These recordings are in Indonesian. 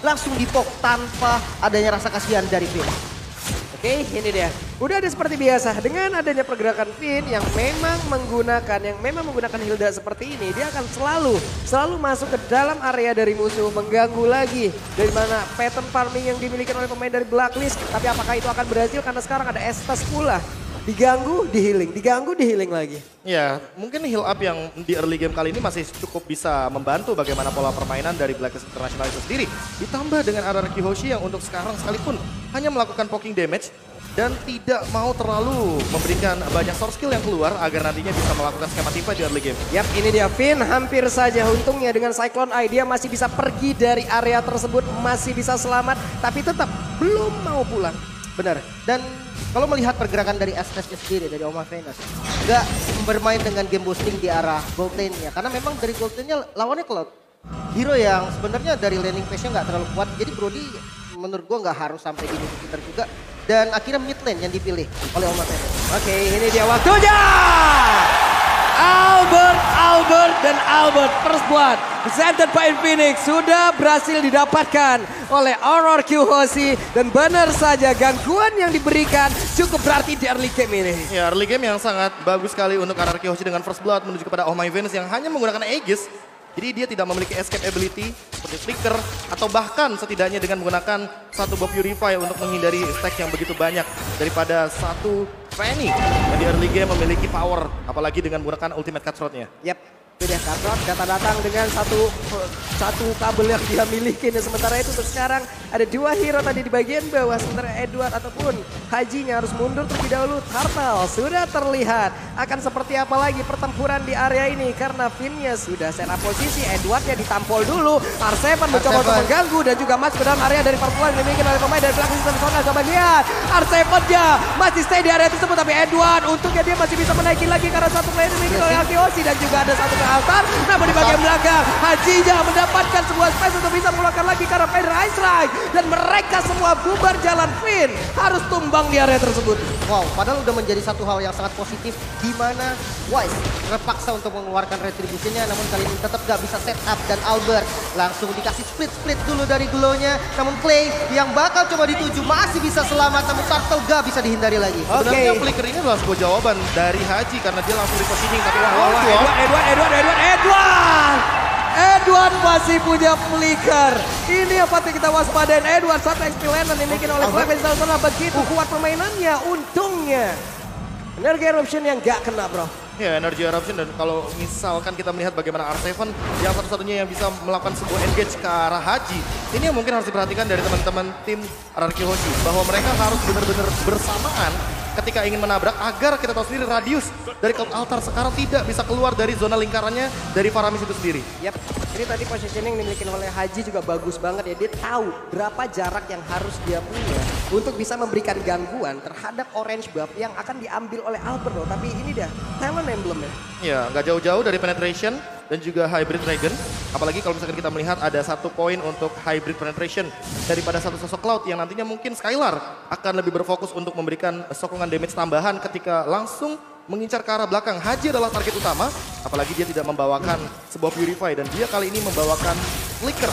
langsung dipok tanpa adanya rasa kasihan dari Finn. Oke, ini dia. Udah ada seperti biasa dengan adanya pergerakan Finn yang memang menggunakan Hilda seperti ini, dia akan selalu masuk ke dalam area dari musuh, mengganggu lagi dari mana pattern farming yang dimiliki oleh pemain dari Blacklist. Tapi apakah itu akan berhasil karena sekarang ada Estes pula. Diganggu, di-healing lagi. Ya, mungkin heal up yang di early game kali ini masih cukup bisa membantu bagaimana pola permainan dari Blacklist International itu sendiri. Ditambah dengan RRQ Hoshi yang untuk sekarang sekalipun hanya melakukan poking damage dan tidak mau terlalu memberikan banyak source skill yang keluar agar nantinya bisa melakukan skema tipe di early game. Yap, ini dia Finn hampir saja untungnya dengan Cyclone Eye dia masih bisa pergi dari area tersebut, masih bisa selamat tapi tetap belum mau pulang. Benar. Dan kalau melihat pergerakan dari Estes sendiri, dari Oma Venus, nggak bermain dengan game boosting di arah gold lane-nya. Karena memang dari gold lane-nya lawannya Cloud. Hero yang sebenarnya dari laning phase-nya nggak terlalu kuat. Jadi Brody menurut gua nggak harus sampai di Jupiter juga. Dan akhirnya mid lane yang dipilih oleh Oma Venus. Oke, ini dia waktunya! Albert first blood presented by Infinix sudah berhasil didapatkan oleh RRQ Hoshi dan benar saja gangguan yang diberikan cukup berarti di early game ini. Ya, early game yang sangat bagus sekali untuk RRQ Hoshi dengan first blood menuju kepada Oh My Venus yang hanya menggunakan Aegis. Jadi dia tidak memiliki escape ability seperti flicker atau bahkan setidaknya dengan menggunakan satu buff Purify untuk menghindari stack yang begitu banyak daripada satu Fanny yang di early game memiliki power apalagi dengan menggunakan ultimate cutthroat-nya. Yap, itu dia cutthroat datang dengan satu kabel yang dia miliki. Dan sementara itu untuk sekarang ada dua hero tadi di bagian bawah. Sementara Edward ataupun Hajinya harus mundur terlebih dahulu. Turtle sudah terlihat akan seperti apa lagi pertempuran di area ini. Karena Finn-nya sudah set up posisi. Edwardnya ditampol dulu. R7 mencoba untuk mengganggu dan juga masuk ke dalam area dari pertempuran yang dimiliki oleh pemain dari Blacklist International. Coba lihat R7-nya masih stay di area tersebut. Tapi Edward untungnya dia masih bisa menaiki lagi karena satu player dimiliki oleh Akioshi. Dan juga ada satu ke altar. Namun di bagian belakang Hajinya mendapatkan sebuah space untuk bisa mengeluarkan lagi karena Vader Ice Strike. Dan mereka semua bubar jalan. Finn harus tumbang di area tersebut. Wow, padahal udah menjadi satu hal yang sangat positif di mana Wise terpaksa untuk mengeluarkan retributionnya namun kali ini tetap gak bisa set up dan Albert langsung dikasih split dulu dari glow-nya. Namun Clay yang bakal coba dituju masih bisa selamat namun Turtle gak bisa dihindari lagi. Sebenarnya flicker ini adalah sebuah jawaban dari Haji karena dia langsung repositioning tapi Edward masih punya flicker. Ini yang patut kita waspadain. Edward satu XP laner dimiliki oleh Blacklist International. Begitu kuat permainannya. Untungnya energi eruption yang gak kena bro. Ya, energy eruption dan kalau misalkan kita melihat bagaimana R7 yang satu-satunya yang bisa melakukan sebuah engage ke arah Haji. Ini yang mungkin harus diperhatikan dari teman-teman tim RRQ Hoshi. Bahwa mereka harus benar-benar bersamaan ketika ingin menabrak agar kita tahu sendiri radius dari Cloud Altar sekarang tidak bisa keluar dari zona lingkarannya dari Faramis itu sendiri. Yap, ini tadi positioning dimiliki oleh Haji juga bagus banget ya. Dia tahu berapa jarak yang harus dia punya untuk bisa memberikan gangguan terhadap orange buff yang akan diambil oleh Albert loh. Tapi ini dia talent emblemnya. Ya, nggak jauh-jauh dari penetration dan juga hybrid dragon. Apalagi kalau misalkan kita melihat ada satu poin untuk hybrid penetration daripada satu sosok Cloud yang nantinya mungkin Skylar akan lebih berfokus untuk memberikan sokongan damage tambahan ketika langsung mengincar ke arah belakang. Haji adalah target utama, apalagi dia tidak membawakan sebuah Purify dan dia kali ini membawakan flicker.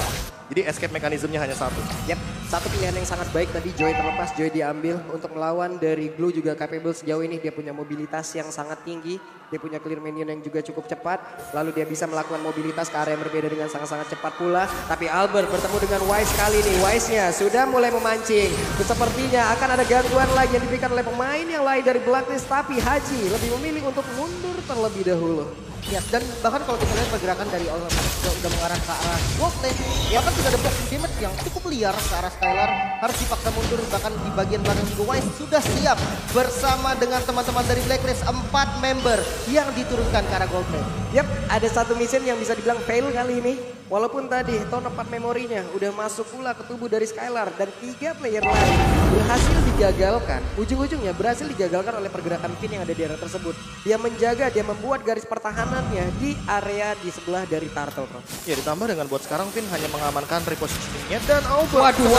Jadi escape mekanismenya hanya satu. Yap, satu pilihan yang sangat baik tadi Joy terlepas, Joy diambil untuk melawan dari Glue juga capable sejauh ini. Dia punya mobilitas yang sangat tinggi, dia punya clear minion yang juga cukup cepat. Lalu dia bisa melakukan mobilitas ke area yang berbeda dengan sangat-sangat cepat pula. Tapi Albert bertemu dengan Wise kali ini, Wise-nya sudah mulai memancing. Sepertinya akan ada gangguan lagi yang diberikan oleh pemain yang lain dari Blacklist. Tapi Haji lebih memilih untuk mundur terlebih dahulu. Ya, dan bahkan kalau kita lihat pergerakan dari All udah mengarah ke arah gold lane, ya kan sudah ada blocking damage yang cukup liar ke arah Skylar, harus dipaksa mundur. Bahkan di bagian belakang juga Wise sudah siap bersama dengan teman-teman dari Blacklist 4 member yang diturunkan ke arah gold lane. Yap, ada satu mission yang bisa dibilang fail kali ini. Walaupun tadi tahun 4 memorinya udah masuk pula ke tubuh dari Skylar dan 3 player lain berhasil digagalkan. Ujung-ujungnya berhasil digagalkan oleh pergerakan Finn yang ada di area tersebut. Dia menjaga, dia membuat garis pertahanannya di area di sebelah dari Turtle. Ya, ditambah dengan buat sekarang Finn hanya mengamankan repositioningnya dan Waduh,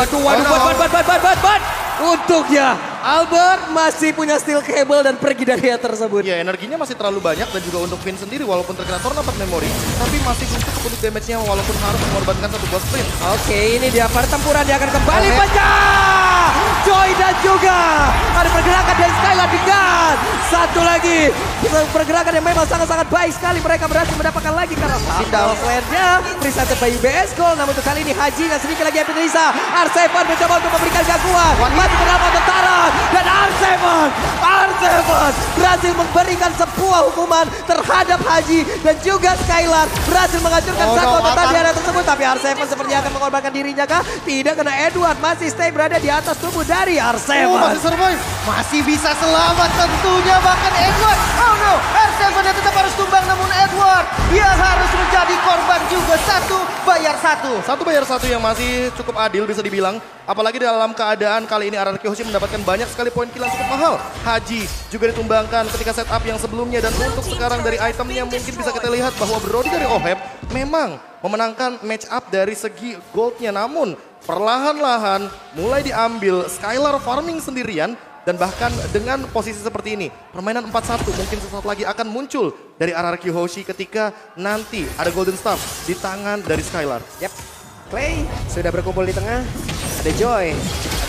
untungnya Albert masih punya steel cable dan pergi dari hal tersebut. Ya, energinya masih terlalu banyak dan juga untuk Finn sendiri walaupun terkena tornado memory, tapi masih cukup untuk damage-nya walaupun harus mengorbankan satu buah sprint. Oke, ini dia pertempuran, dia akan kembali pecah. Joy dan juga ada pergerakan dari Skylar dengan satu lagi pergerakan yang memang sangat-sangat baik sekali. Mereka berhasil mendapatkan lagi karena down flare-nya presented by UBS Gold. Namun untuk kali ini Haji dan sedikit lagi Epic Risa. R7 mencoba untuk memberikan gangguan. Masih berapa tentara dan R7 berhasil memberikan sebuah hukuman terhadap Haji dan juga Skylar berhasil menghancurkan satu tentara di area tersebut. Tapi R7 sepertinya akan mengorbankan dirinya kah? Tidak, karena Edward masih stay berada di atas tubuh dari R7. Masih survive. Masih bisa selamat tentunya, bahkan Edward. Oh no, R7 yang tetap harus tumbang, namun Edward yang harus menjadi korban juga. Satu bayar satu yang masih cukup adil bisa dibilang. Apalagi dalam keadaan kali ini RRQ Hoshi mendapatkan banyak sekali poin kill yang cukup mahal. Haji juga ditumbangkan ketika setup yang sebelumnya. Dan untuk sekarang dari itemnya mungkin bisa kita lihat bahwa Brody dari OHEB memang memenangkan match up dari segi goldnya. Namun perlahan-lahan mulai diambil Skylar farming sendirian. Dan bahkan dengan posisi seperti ini, permainan 4-1 mungkin sesaat lagi akan muncul dari RRQ Hoshi ketika nanti ada Golden Staff di tangan dari Skylar. Yap, Clay sudah berkumpul di tengah. Ada Joy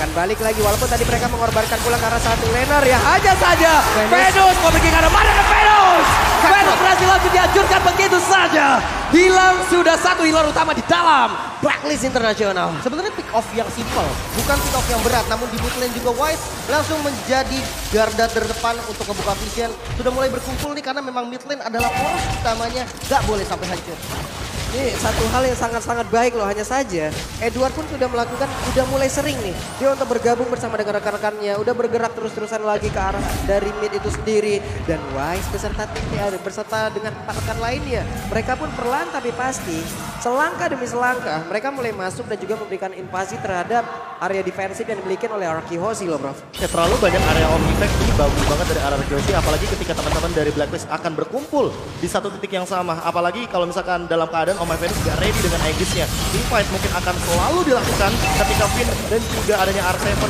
akan balik lagi walaupun tadi mereka mengorbankan pula karena satu laner ya hanya saja. Venus mau pergi ke arah mana ke Venus? Venus berhasil langsung dihancurkan begitu saja. Hilang sudah satu healer utama di dalam Blacklist Internasional. Sebenarnya pick off yang simple, bukan pick off yang berat. Namun di mid lane juga Wise langsung menjadi garda terdepan untuk ngebuka vision. Sudah mulai berkumpul nih karena memang mid lane adalah poros utamanya, gak boleh sampai hancur. Ini satu hal yang sangat-sangat baik loh, hanya saja Edward pun sudah melakukan, udah mulai sering nih dia untuk bergabung bersama dengan rekan-rekannya, udah bergerak terus-terusan lagi ke arah dari mid itu sendiri. Dan Wise beserta timnya, beserta dengan rekan lainnya, mereka pun perlahan tapi pasti selangkah demi selangkah mereka mulai masuk dan juga memberikan invasi terhadap area defensif yang dimiliki oleh RRQ Hoshi loh bro. Ya, terlalu banyak area of effect ini bagus banget dari RRQ Hoshi, apalagi ketika teman-teman dari Blacklist akan berkumpul di satu titik yang sama. Apalagi kalau misalkan dalam keadaan Oh My Venus gak ready dengan Aegis-nya. Team fight mungkin akan selalu dilakukan ketika Finn dan juga adanya R7.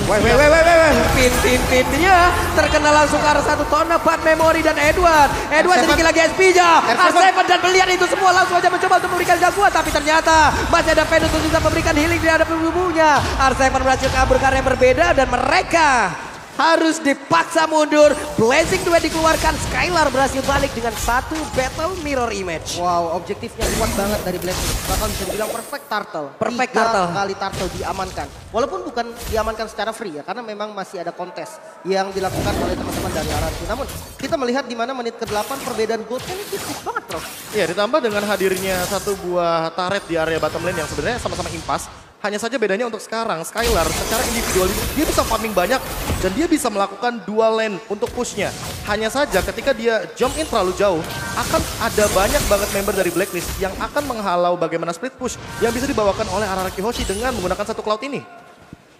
Finn-nya terkena langsung ke arah satu tona Bad Memory dan Edward sedikit lagi SP-nya. R7 dan melihat itu semua langsung aja mencoba untuk memberikan gangguan. Tapi ternyata masih ada Venus untuk bisa memberikan healing di hadapan tubuhnya. R7 berhasil kabur ke area yang berbeda dan mereka harus dipaksa mundur. Blazing Duet dikeluarkan, Skylar berhasil balik dengan satu battle mirror image. Wow, objektifnya kuat banget dari Blacklist. Bahkan bisa dibilang perfect turtle. Perfect 3 turtle. kali turtle diamankan. Walaupun bukan diamankan secara free ya, karena memang masih ada kontes yang dilakukan oleh teman-teman dari RRQ. Namun kita melihat di mana menit ke-8 perbedaan goldnya ini tipis banget bro. Iya, ditambah dengan hadirnya satu buah turret di area bottom lane yang sebenarnya sama-sama impas. Hanya saja bedanya untuk sekarang, Skylar secara individual dia bisa farming banyak dan dia bisa melakukan dual lane untuk pushnya. Hanya saja ketika dia jump in terlalu jauh, akan ada banyak banget member dari Blacklist yang akan menghalau bagaimana split push yang bisa dibawakan oleh RRQ Hoshi dengan menggunakan satu cloud ini.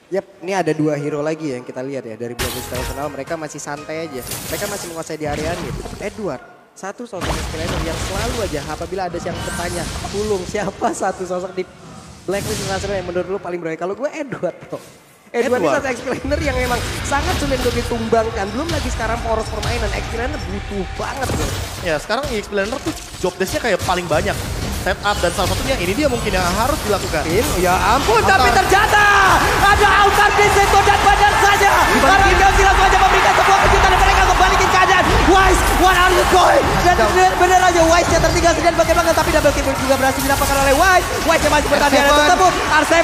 Yap, ini ada 2 hero lagi yang kita lihat ya dari Blacklist International. Mereka masih santai aja, mereka masih menguasai di area ini. Edward, satu sosok skeleton yang selalu aja apabila ada yang bertanya, Pulung siapa satu sosok di Blacklist International yang menurut lu paling berani? Kalau gue Edward bro. Edward ini satu explainer yang memang sangat sulit untuk ditumbangkan. Belum lagi sekarang poros permainan, explainer butuh banget bro. Ya sekarang explainer tuh job desk-nya kayak paling banyak. Setup dan salah satunya ini dia mungkin yang harus dilakukan. Ya ampun, tapi ternyata ada altar di situ dan benar saja. Karena Gauzy langsung aja memberikan sebuah kejutan dan mereka kembalikan keadaan. Wise, what are you going? Dan benar aja Wise yang tertinggal sendirian bagaimana, tapi double kill juga berhasil didapatkan oleh Wise. Wise yang masih bertahan di area tersebut. R7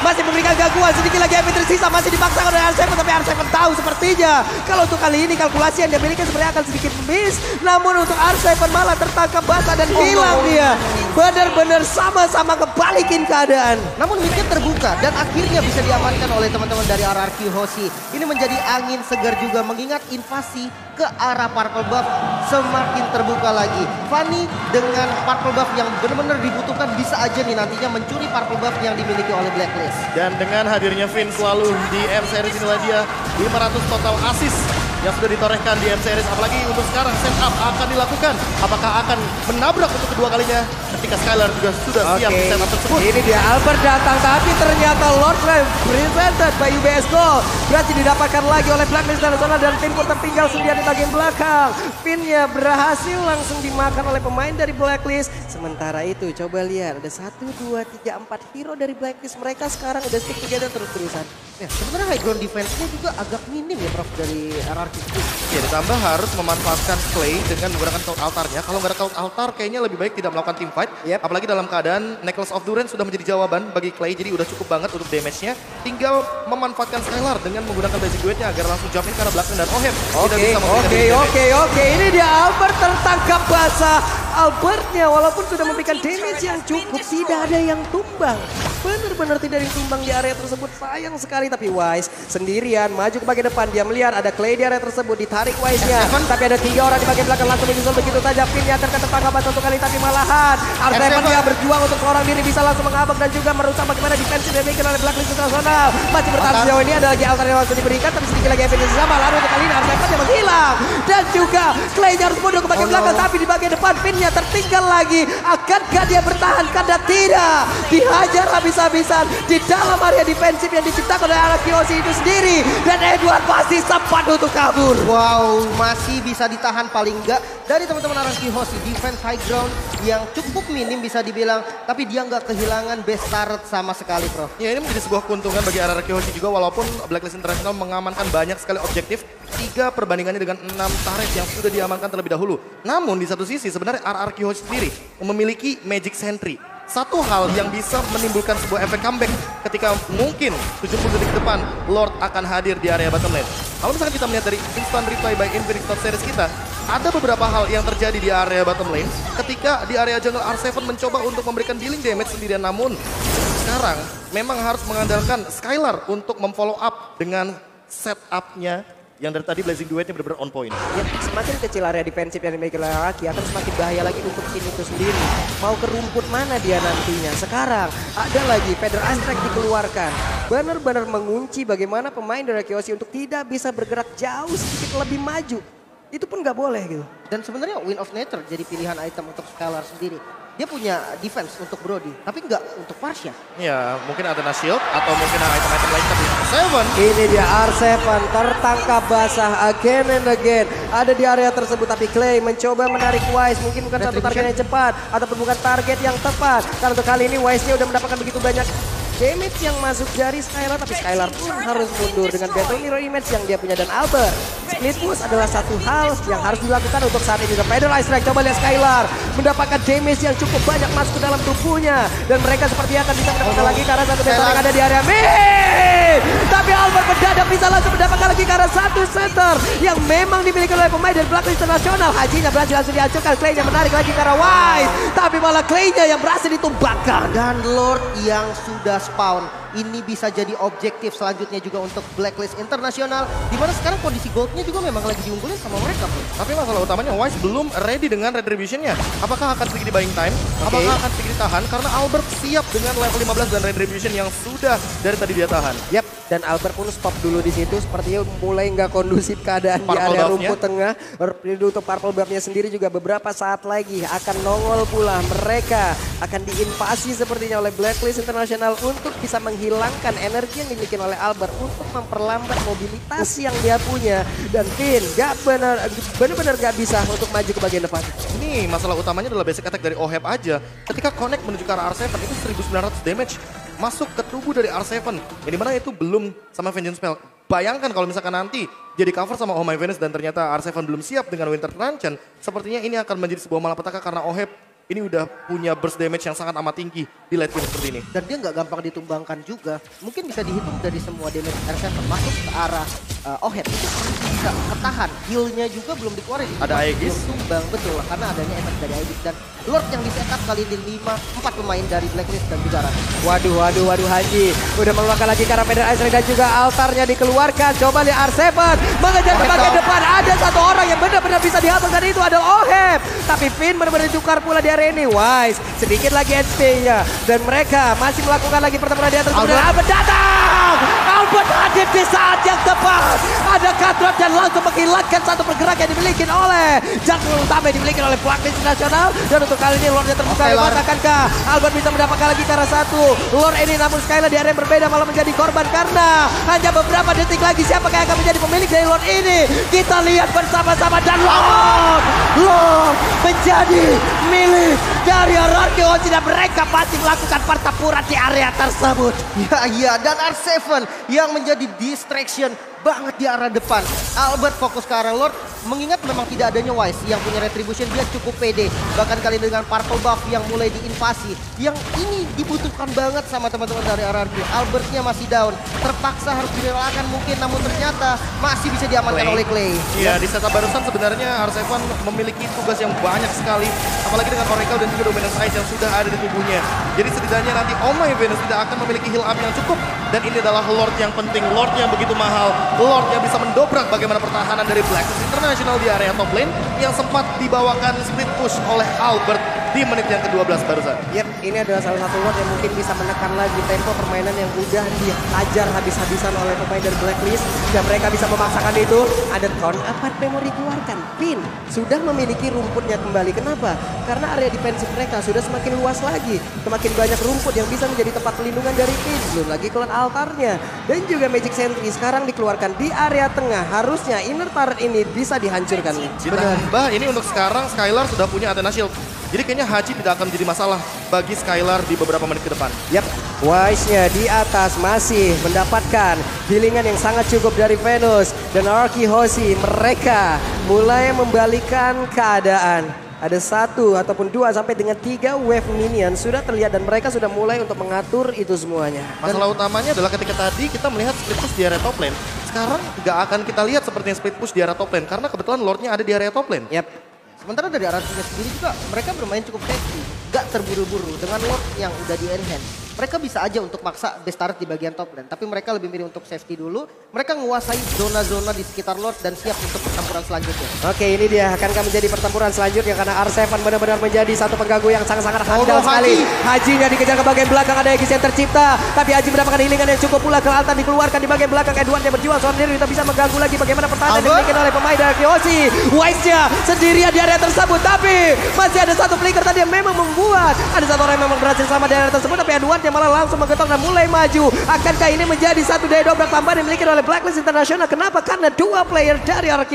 masih memberikan gangguan, sedikit lagi Epic tersisa masih dipaksakan oleh R7, tapi R7 tahu sepertinya kalau untuk kali ini kalkulasi yang dia miliki sebenarnya akan sedikit miss. Namun untuk R7 malah tertangkap basah dan hilang dia. Benar-benar sama-sama kebalikin keadaan. Namun midnya terbuka dan akhirnya bisa diamankan oleh teman-teman dari RRQ Hoshi. Ini menjadi angin segar juga mengingat invasi ke arah Purple Buff semakin terbuka lagi. Fanny dengan Purple Buff yang benar-benar dibutuhkan bisa aja nih nantinya mencuri Purple Buff yang dimiliki oleh Blacklist. Dan dengan hadirnya Finn selalu di M-Series inilah dia 500 total assist yang sudah ditorehkan di M-Series. Apalagi untuk sekarang setup akan dilakukan. Apakah akan menabrak untuk kedua kalinya? ketika Skylar juga sudah siap di setup tersebut. Ini dia Albert datang, tapi ternyata Lord Flame presented by UBS Gold berhasil didapatkan lagi oleh Blacklist International dan tim pun tertinggal sendirian di bagian belakang. Pinnya berhasil langsung dimakan oleh pemain dari Blacklist. Sementara itu coba lihat ada 1, 2, 3, 4 hero dari Blacklist. Mereka sekarang udah stick together terus-terusan. Ya, sebenarnya high ground defense-nya juga agak minim ya Prof dari RRQ. Ya, ditambah harus memanfaatkan Clay dengan menggunakan cloud altarnya. Kalau nggak ada cloud altar kayaknya lebih baik tidak melakukan team fight. Apalagi dalam keadaan Necklace of Duren sudah menjadi jawaban bagi Clay. Jadi udah cukup banget untuk damage-nya. Tinggal memanfaatkan Skylar dengan menggunakan basic duetnya agar langsung jump in karena belakang dan Oheb. Oke. Ini dia Albert tertangkap basah. Albertnya walaupun sudah memberikan damage yang cukup, tidak ada yang tumbang. Benar-benar tidak ada yang tumbang di area tersebut. Sayang sekali, tapi Wise sendirian maju ke bagian depan. Dia melihat ada Clay di area tersebut, ditarik Wise-nya. Tapi ada 3 orang di bagian belakang langsung menyusul begitu saja. Pinnya akan tertangkap basah satu kali, tapi malahan Arseven yang berjuang untuk seorang diri bisa langsung mengabak dan juga merusak bagaimana defense yang dimiliki oleh Blacklist International. Masih bertahan sejauh ini, ada lagi altar yang langsung diberikan, tapi sedikit lagi evidence sama. Lalu untuk kali ini Arseven yang menghilang. Dan juga Clay harus mundur ke bagian belakang, tapi di bagian depan Pinnya tertinggal lagi. Akankah dia bertahan? Karena tidak. Dihajar habis-habisan di dalam area defensif yang diciptakan oleh Arakiyoshi itu sendiri. Dan Edward pasti sempat untuk kabur. Wow, masih bisa ditahan paling enggak dari teman-teman Arakiyoshi. Defense high ground yang cukup minim bisa dibilang. Tapi dia nggak kehilangan base turret sama sekali, Prof. Ya, ini menjadi sebuah keuntungan bagi Arakiyoshi juga walaupun Blacklist International mengamankan banyak sekali objektif. 3 perbandingannya dengan 6 turret yang sudah diamankan terlebih dahulu. Namun di satu sisi sebenarnya Arakiyoshi sendiri memiliki Magic Sentry. Satu hal yang bisa menimbulkan sebuah efek comeback ketika mungkin 70 detik ke depan Lord akan hadir di area bottom lane. Kalau misalkan kita melihat dari instant reply by Infinix Top Series kita, ada beberapa hal yang terjadi di area bottom lane ketika di area jungle R7 mencoba untuk memberikan dealing damage sendirian, namun sekarang memang harus mengandalkan Skylar untuk memfollow up dengan setup-nya yang dari tadi Blazing Duetnya benar-benar on point. Ya, semakin kecil area defensif yang dimiliki oleh Araki akan semakin bahaya lagi untuk tim itu sendiri. Mau ke rumput mana dia nantinya? Sekarang ada lagi Feather Astrek dikeluarkan. Benar-benar mengunci bagaimana pemain dari Arakiyoshi untuk tidak bisa bergerak jauh sedikit lebih maju. Itu pun nggak boleh gitu. Dan sebenarnya Wind of Nature jadi pilihan item untuk Skylar sendiri. Dia punya defense untuk Brody, tapi nggak untuk Parsha. Ya, mungkin ada shield atau mungkin ada item-item lain tapi R7. Ini dia R7 tertangkap basah again and again. Ada di area tersebut tapi Clay mencoba menarik Wise. Mungkin bukan satu target yang cepat ataupun bukan target yang tepat. Karena untuk kali ini Wise-nya udah mendapatkan begitu banyak damage yang masuk dari Skylar, tapi Skylar pun harus mundur dengan Battle Mirror Image yang dia punya dan Albert. Split push adalah satu hal yang harus dilakukan untuk saat ini. Dan Feather Astrek, coba lihat Skylar mendapatkan damage yang cukup banyak masuk ke dalam tubuhnya. Dan mereka sepertinya akan bisa mendapatkan lagi karena satu center yang ada di area mid. Tapi Albert mendadak bisa langsung mendapatkan lagi karena satu center yang memang dimiliki oleh pemain dari Blacklist International. Hajinya berhasil langsung dihancurkan, Clay-nya menarik lagi karena Wise. Tapi malah Clay-nya yang berhasil ditumbangkan. Dan Lord yang sudah spawn. Ini bisa jadi objektif selanjutnya juga untuk Blacklist International. Dimana sekarang kondisi goldnya juga memang lagi diunggulin sama mereka. Tapi masalah utamanya Wise belum ready dengan Retribution-nya. Apakah akan sedikit buying time? Apakah akan sedikit ditahan? Karena Albert siap dengan level 15 dan Retribution yang sudah dari tadi dia tahan. Yap, dan Albert pun stop dulu di situ. Sepertinya mulai nggak kondusif keadaan di area rumput tengah. Untuk Purple Buff-nya sendiri juga beberapa saat lagi akan nongol pula. Mereka akan diinvasi sepertinya oleh Blacklist International untuk bisa menghilangkan energi yang dimiliki oleh Albert untuk memperlambat mobilitas yang dia punya. Dan Finn benar-benar gak bisa untuk maju ke bagian depan. Ini masalah utamanya adalah basic attack dari Oheb aja. Ketika connect menuju ke arah R7 itu 1900 damage masuk ke tubuh dari R7. Yang dimana itu belum sama Vengeance Spell. Bayangkan kalau misalkan nanti jadi cover sama Oh My Venus dan ternyata R7 belum siap dengan Winter Truncheon. Sepertinya ini akan menjadi sebuah malapetaka karena Oheb ini udah punya burst damage yang sangat amat tinggi di late game seperti ini. Dan dia nggak gampang ditumbangkan juga. Mungkin bisa dihitung dari semua damage R7 masuk ke arah Oheb. Itu bisa ketahan. Heal-nya juga belum dikeluarin. Ada Aegis. Belum tumbang, betul. Karena adanya efek dari Aegis. Dan Lord yang di-setup kali ini 4 pemain dari Blacklist dan juga Rans. Waduh Haji. Udah mengeluarkan lagi karena Feather Astrek dan juga altarnya dikeluarkan. Coba lihat R7 mengejar ke bagian depan. Ada satu orang yang benar-benar bisa dihatung dan itu adalah Oheb. Tapi Finn benar-benar tukar pula di area ini. Wise sedikit lagi HP-nya. Dan mereka masih melakukan lagi pertempuran di atas. Kemudian Albert datang. Albert hadir di saat yang tepat. Ada Katrot dan langsung menghilangkan satu pergerakan yang dimiliki oleh jungle utama yang dimiliki oleh Blacklist Nasional. Dan untuk kali ini Lordnya terbuka lebar. Akankah Albert bisa mendapatkan lagi cara satu Lord ini, namun Skylar di area yang berbeda malah menjadi korban karena hanya beberapa detik lagi siapakah yang akan menjadi pemilik dari Lord ini. Kita lihat bersama-sama dan Lord menjadi milik dari RRQ dan mereka pasti melakukan pertempuran di area tersebut. Ya, dan R7 yang menjadi distraction banget di arah depan. Albert fokus ke arah Lord, mengingat memang tidak adanya Wise yang punya retribution, dia cukup pede. Bahkan kali dengan Purple Buff yang mulai diinvasi, yang ini dibutuhkan banget sama teman-teman dari RRQ. Albertnya masih down, terpaksa harus direlakan mungkin, namun ternyata masih bisa diamankan oleh Clay. Iya, di setup barusan sebenarnya R7 memiliki tugas yang banyak sekali, apalagi dengan Oracle dan juga Dominance Ice yang sudah ada di tubuhnya. Jadi setidaknya nanti Oh My Venus tidak akan memiliki heal up yang cukup, dan ini adalah Lord yang penting, Lord yang begitu mahal, Lord yang bisa mendobrak bagaimana pertahanan dari Blacklist International di area top lane yang sempat dibawakan split push oleh Albert di menit yang ke-12 barusan. Yep, ini adalah salah satu Lord yang mungkin bisa menekan lagi tempo permainan yang udah dihajar habis-habisan oleh pemain dari Blacklist. Dan mereka bisa memaksakan itu. Ada Count Apart Memory keluarkan. Pin sudah memiliki rumputnya kembali. Kenapa? Karena area defensif mereka sudah semakin luas lagi. Semakin banyak rumput yang bisa menjadi tempat pelindungan dari Pin. Belum lagi keluar altarnya. Dan juga Magic Sentry sekarang dikeluarkan di area tengah. Harusnya inner turret ini bisa dihancurkan. Ditambah ini untuk sekarang Skylar sudah punya Athena Shield. Jadi kayaknya Haji tidak akan menjadi masalah bagi Skylar di beberapa menit ke depan. Yap, Wise-nya di atas masih mendapatkan healingan yang sangat cukup dari Venus. Dan Arki Hoshi mereka mulai membalikan keadaan. Ada 1 ataupun 2 sampai dengan 3 wave minion sudah terlihat dan mereka sudah mulai untuk mengatur itu semuanya. Masalah utamanya adalah ketika tadi kita melihat split push di area top lane. Sekarang nggak akan kita lihat seperti yang split push di area top lane karena kebetulan Lordnya ada di area top lane. Yap. Sementara dari RRQ sendiri juga mereka bermain cukup safety, gak terburu-buru dengan Lord yang udah di enhance. Mereka bisa aja untuk maksa best turret di bagian top lane, tapi mereka lebih milih untuk safety dulu. Mereka menguasai zona-zona di sekitar Lord dan siap untuk pertempuran selanjutnya. Oke, ini dia akankah menjadi pertempuran selanjutnya karena R7 benar-benar menjadi satu pengganggu yang sangat-sangat handal sekali. Hajinya dikejar ke bagian belakang, ada Aegis yang tercipta, tapi Haji mendapatkan healingan yang cukup pula. Ke altar dikeluarkan di bagian belakang, Edward yang berjuang sendiri kita bisa mengganggu lagi bagaimana pertahanan yang dimiliki oleh pemain dari Kyoshi. Wise-nya sendirian di area tersebut, tapi masih ada satu flicker tadi yang memang membuat ada satu orang yang memang berhasil sama di area tersebut, tapi Edward yang malah langsung menggetok dan mulai maju. Akankah ini menjadi satu daya dobrak tambahan yang dimiliki oleh Blacklist International? Kenapa? Karena 2 player dari RRQ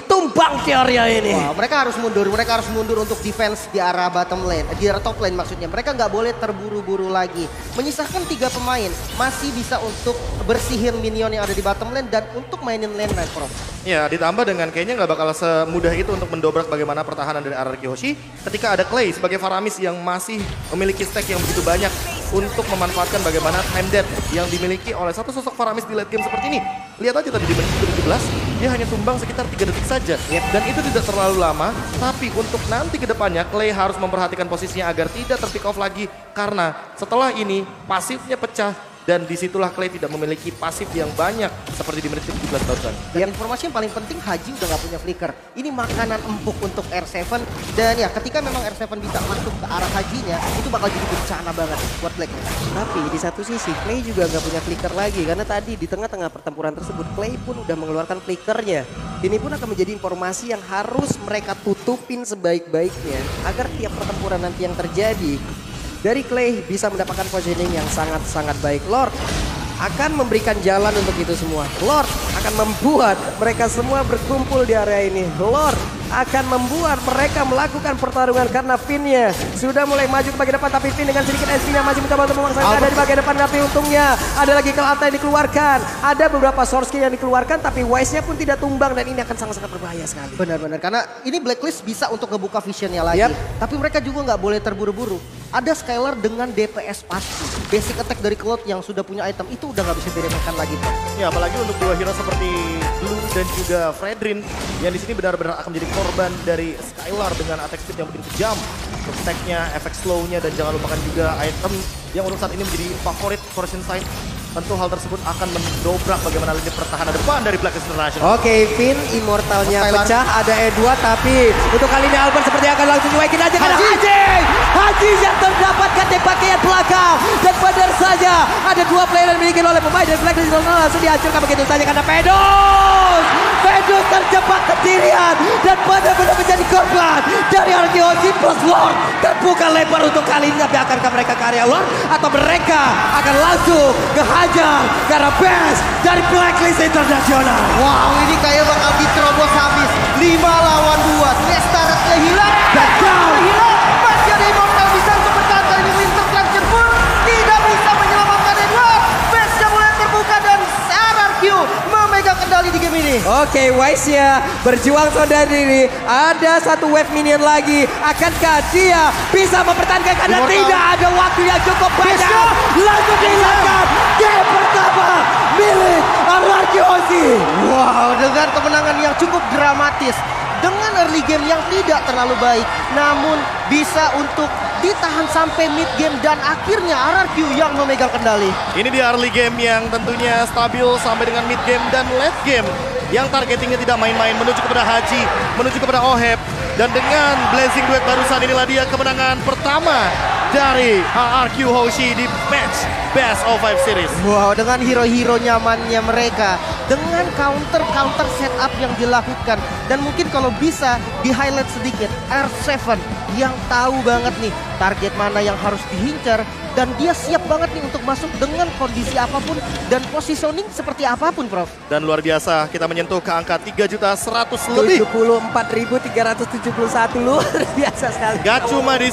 tumbang di area ini. Wah, mereka harus mundur untuk defense di arah bottom lane, di arah top lane maksudnya. Mereka nggak boleh terburu-buru lagi. Menyisakan 3 pemain masih bisa untuk bersihin minion yang ada di bottom lane dan untuk mainin lane night Prof. Ya, ditambah dengan kayaknya nggak bakal semudah itu untuk mendobrak bagaimana pertahanan dari RRQ Hoshi ketika ada Clay sebagai Faramis yang masih memiliki stack yang begitu banyak untuk memanfaatkan bagaimana time death yang dimiliki oleh satu sosok Faramis di late game seperti ini. Lihat aja tadi di menit ke-17, dia hanya tumbang sekitar 3 detik saja. Dan itu tidak terlalu lama, tapi untuk nanti ke depannya Clay harus memperhatikan posisinya agar tidak terpick off lagi. Karena setelah ini pasifnya pecah dan disitulah Clay tidak memiliki pasif yang banyak seperti di menit ke-17 barusan. Dan informasi yang paling penting Haji udah nggak punya flicker. Ini makanan empuk untuk R7 dan ya ketika memang R7 bisa masuk ke arah Hajinya itu bakal jadi bencana banget buat Black. Tapi di satu sisi Clay juga nggak punya flicker lagi karena tadi di tengah-tengah pertempuran tersebut Clay pun udah mengeluarkan flickernya. Ini pun akan menjadi informasi yang harus mereka tutupin sebaik-baiknya agar tiap pertempuran nanti yang terjadi dari Clay bisa mendapatkan positioning yang sangat-sangat baik. Lord akan memberikan jalan untuk itu semua. Lord akan membuat mereka semua berkumpul di area ini. Lord akan membuat mereka melakukan pertarungan karena Finn-nya sudah mulai maju ke bagian depan, tapi Finn dengan sedikit SP-nya masih mencoba untuk memaksakan ada di bagian depan, tapi untungnya ada lagi ke altar yang dikeluarkan. Ada beberapa source kill yang dikeluarkan, tapi Wise-nya pun tidak tumbang dan ini akan sangat-sangat berbahaya sekali. Benar-benar, karena ini Blacklist bisa untuk ngebuka visionnya lagi. Tapi mereka juga nggak boleh terburu-buru. Ada Skylar dengan DPS pasti. Basic attack dari Cloud yang sudah punya item itu udah nggak bisa diremehkan lagi, Pak. Ya, apalagi untuk 2 hero seperti Blue dan juga Fredrin yang di sini benar-benar akan menjadi korban dari Skylar dengan attack speed yang begitu kejam. Untuk stack-nya, efek slow-nya, dan jangan lupakan juga item yang untuk saat ini menjadi favorit Fortune Side. Tentu hal tersebut akan mendobrak bagaimana lini pertahanan depan dari Blacklist International. Oke, Finn immortalnya Skylar. pecah, ada Edward tapi untuk kali ini Albert seperti akan langsung nyuekin aja karena Haji yang terdapatkan di bagian belakang dan benar saja ada dua player yang dimiliki oleh pemain dari Blacklist International langsung dihancurkan begitu saja karena Pedus terjebak sendirian dan benar-benar menjadi korban dari RQC plus Lord. Terbuka lebar untuk kali ini, tapi akankah mereka ke area Lord atau mereka akan langsung kehajar karena best dari Blacklist International. Wow, ini kayak bakal diterobos habis. 5 lawan 2. Nestaret hilang. Dan down. Hilang. Masih ada Immortal bisa untuk bertahan kali ini. Winter Collection pun tidak bisa menyelamatkan Edward. Base-nya mulai terbuka dan RRQ memegang kendali di game ini. Oke, Wise-nya berjuang saudara diri. Ada satu wave minion lagi. Akankah dia bisa mempertahankan karena Immortal. tidak ada waktu yang cukup banyak. Langsung dihilangkan. Game pertama milik RRQ Aussie. Wow, dengan kemenangan yang cukup dramatis. Dengan early game yang tidak terlalu baik. Namun bisa untuk ditahan sampai mid game dan akhirnya RRQ yang memegang kendali. Ini dia early game yang tentunya stabil sampai dengan mid game dan late game. Yang targetingnya tidak main-main menuju kepada Haji, menuju kepada Oheb. Dan dengan Blazing Duet barusan inilah dia kemenangan pertama dari RRQ Hoshi di match Best of 5 Series. Wow, dengan hero-hero nyamannya mereka, dengan counter setup yang dilakukan, dan mungkin kalau bisa di highlight sedikit R7 yang tahu banget nih target mana yang harus dihincar, dan dia siap banget nih untuk masuk dengan kondisi apapun dan positioning seperti apapun, Prof. Dan luar biasa, kita menyentuh ke angka 3.100.000 lebih. 74.371 luar biasa sekali. Gak cuma di